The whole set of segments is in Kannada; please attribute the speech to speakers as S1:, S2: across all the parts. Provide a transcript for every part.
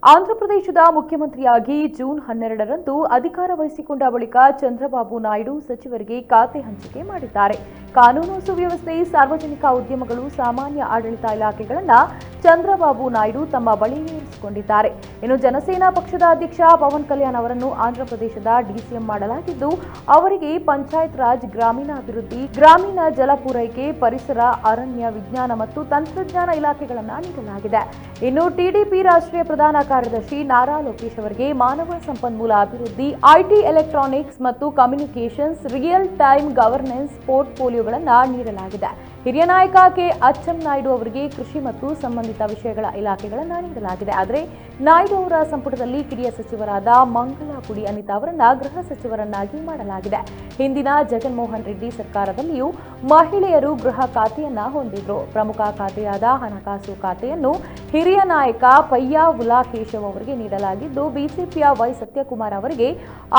S1: ಆಂಧ್ರಪ್ರದೇಶದ ಮುಖ್ಯಮಂತ್ರಿಯಾಗಿ ಜೂನ್ 12ರಂದು ಅಧಿಕಾರ ವಹಿಸಿಕೊಂಡ ಬಳಿಕ ಚಂದ್ರಬಾಬು ನಾಯ್ಡು ಸಚಿವರಿಗೆ ಖಾತೆ ಹಂಚಿಕೆ ಮಾಡಿದ್ದಾರೆ. ಕಾನೂನು ಸುವ್ಯವಸ್ಥೆ, ಸಾರ್ವಜನಿಕ ಉದ್ಯಮಗಳು, ಸಾಮಾನ್ಯ ಆಡಳಿತ ಇಲಾಖೆಗಳನ್ನು ಚಂದ್ರಬಾಬು ನಾಯ್ಡು ತಮ್ಮ ಬಳಿ ಇರಿಸಿಕೊಂಡಿದ್ದಾರೆ. ಇನ್ನು ಜನಸೇನಾ ಪಕ್ಷದ ಅಧ್ಯಕ್ಷ ಪವನ್ ಕಲ್ಯಾಣ್ ಅವರನ್ನು ಆಂಧ್ರಪ್ರದೇಶದ ಡಿಸಿಎಂ ಮಾಡಲಾಗಿದ್ದು, ಅವರಿಗೆ ಪಂಚಾಯತ್ ರಾಜ್, ಗ್ರಾಮೀಣಾಭಿವೃದ್ಧಿ, ಗ್ರಾಮೀಣ ಜಲ ಪೂರೈಕೆ, ಪರಿಸರ, ಅರಣ್ಯ, ವಿಜ್ಞಾನ ಮತ್ತು ತಂತ್ರಜ್ಞಾನ ಇಲಾಖೆಗಳನ್ನು ನೀಡಲಾಗಿದೆ. ಇನ್ನು ಟಿಡಿಪಿ ರಾಷ್ಟ್ರೀಯ ಪ್ರಧಾನ ಕಾರ್ಯದರ್ಶಿ ನಾರಾ ಲೋಕೇಶ್ ಅವರಿಗೆ ಮಾನವ ಸಂಪನ್ಮೂಲ ಅಭಿವೃದ್ಧಿ, ಐಟಿ, ಎಲೆಕ್ಟ್ರಾನಿಕ್ಸ್ ಮತ್ತು ಕಮ್ಯುನಿಕೇಷನ್ಸ್, ರಿಯಲ್ ಟೈಮ್ ಗವರ್ನೆನ್ಸ್ ಪೋರ್ಟ್ಫೋಲಿಯೋಗಳನ್ನು ನೀಡಲಾಗಿದೆ. ಹಿರಿಯ ನಾಯಕ ಕೆ ಅಚ್ಚಂನಾಯ್ಡು ಅವರಿಗೆ ಕೃಷಿ ಮತ್ತು ಸಂಬಂಧಿತ ವಿಷಯಗಳ ಇಲಾಖೆಗಳನ್ನು ನೀಡಲಾಗಿದೆ. ಆದರೆ ನಾಯ್ಡು ಅವರ ಸಂಪುಟದಲ್ಲಿ ಕಿರಿಯ ಸಚಿವರಾದ ಮಂಗಲಪುಡಿ ಅನಿತಾ ಅವರನ್ನ ಗೃಹ ಸಚಿವರನ್ನಾಗಿ ಮಾಡಲಾಗಿದೆ. ಹಿಂದಿನ ಜಗನ್ಮೋಹನ್ ರೆಡ್ಡಿ ಸರ್ಕಾರದಲ್ಲಿಯೂ ಮಹಿಳೆಯರು ಗೃಹ ಖಾತೆಯನ್ನ ಹೊಂದಿದ್ರು. ಪ್ರಮುಖ ಖಾತೆಯಾದ ಹಣಕಾಸು ಖಾತೆಯನ್ನು ಹಿರಿಯ ನಾಯಕ ಪಯ್ಯಾ ಉಲಾಕೇಶವ್ ಅವರಿಗೆ ನೀಡಲಾಗಿದ್ದು, ಬಿಜೆಪಿಯ ವೈ ಸತ್ಯಕುಮಾರ್ ಅವರಿಗೆ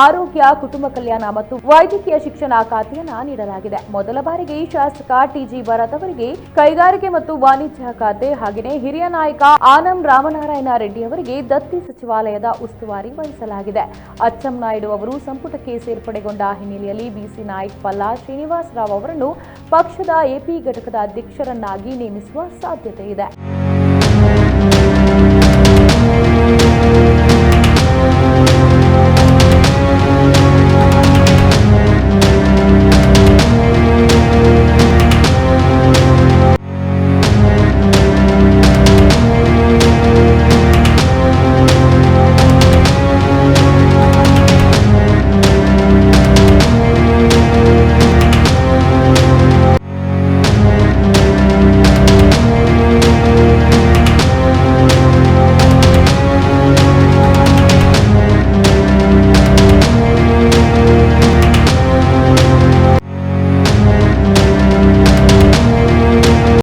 S1: ಆರೋಗ್ಯ, ಕುಟುಂಬ ಕಲ್ಯಾಣ ಮತ್ತು ವೈದ್ಯಕೀಯ ಶಿಕ್ಷಣ ಖಾತೆಯನ್ನ ನೀಡಲಾಗಿದೆ. ಮೊದಲ ಬಾರಿಗೆ ಶಾಸಕ ಟಿಜಿ ಭರತ್ ಅವರಿಗೆ ಕೈಗಾರಿಕೆ ಮತ್ತು ವಾಣಿಜ್ಯ ಖಾತೆ, ಹಾಗೆಯೇ ಹಿರಿಯ ನಾಯಕ ಆನಂ ರಾಮನಾರಾಯಣ ರೆಡ್ಡಿ ಅವರಿಗೆ ದತ್ತಿ ಸಚಿವಾಲಯದ ಉಸ್ತುವಾರಿ ವಹಿಸಲಾಗಿದೆ. ಅಚ್ಚಂನಾಯ್ಡು ಅವರು ಸಂಪುಟಕ್ಕೆ ಸೇರ್ಪಡೆಗೊಂಡ ಹಿನ್ನೆಲೆಯಲ್ಲಿ ಬಿಸಿ ನಾಯಕ್, ಪಲ್ಲಾ ಶ್ರೀನಿವಾಸ ರಾವ್ ಅವರನ್ನು ಪಕ್ಷದ ಎಪಿ ಘಟಕದ ಅಧ್ಯಕ್ಷರನ್ನಾಗಿ ನೇಮಿಸುವ ಸಾಧ್ಯತೆ ಇದೆ.